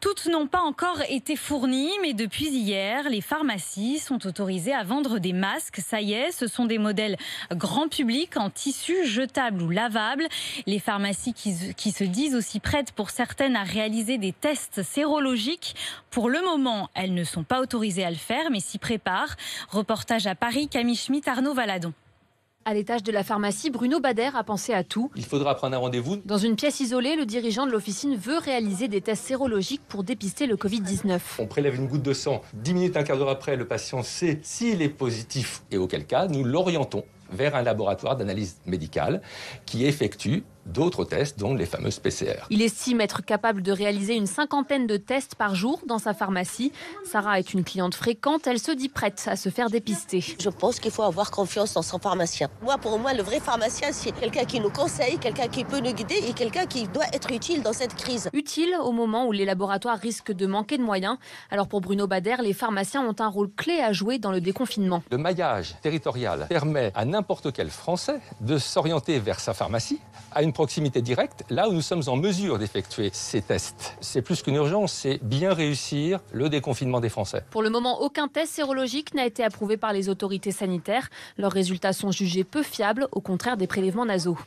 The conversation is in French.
Toutes n'ont pas encore été fournies, mais depuis hier, les pharmacies sont autorisées à vendre des masques. Ça y est, ce sont des modèles grand public en tissu jetable ou lavable. Les pharmacies qui se disent aussi prêtes pour certaines à réaliser des tests sérologiques. Pour le moment, elles ne sont pas autorisées à le faire, mais s'y préparent. Reportage à Paris, Camille Schmitt, Arnaud Valadon. À l'étage de la pharmacie, Bruno Bader a pensé à tout. Il faudra prendre un rendez-vous. Dans une pièce isolée, le dirigeant de l'officine veut réaliser des tests sérologiques pour dépister le Covid-19. On prélève une goutte de sang. 10 minutes, un quart d'heure après, le patient sait s'il est positif et auquel cas, nous l'orientons vers un laboratoire d'analyse médicale qui effectue d'autres tests, dont les fameuses PCR. Il estime être capable de réaliser une 50aine de tests par jour dans sa pharmacie. Sarah est une cliente fréquente, elle se dit prête à se faire dépister. Je pense qu'il faut avoir confiance dans son pharmacien. Pour moi, le vrai pharmacien, c'est quelqu'un qui nous conseille, quelqu'un qui peut nous guider et quelqu'un qui doit être utile dans cette crise. Utile au moment où les laboratoires risquent de manquer de moyens. Alors pour Bruno Bader, les pharmaciens ont un rôle clé à jouer dans le déconfinement. Le maillage territorial permet à n'importe quel Français de s'orienter vers sa pharmacie à une proximité directe, là où nous sommes en mesure d'effectuer ces tests. C'est plus qu'une urgence, c'est bien réussir le déconfinement des Français. Pour le moment, aucun test sérologique n'a été approuvé par les autorités sanitaires. Leurs résultats sont jugés peu fiables, au contraire des prélèvements nasaux.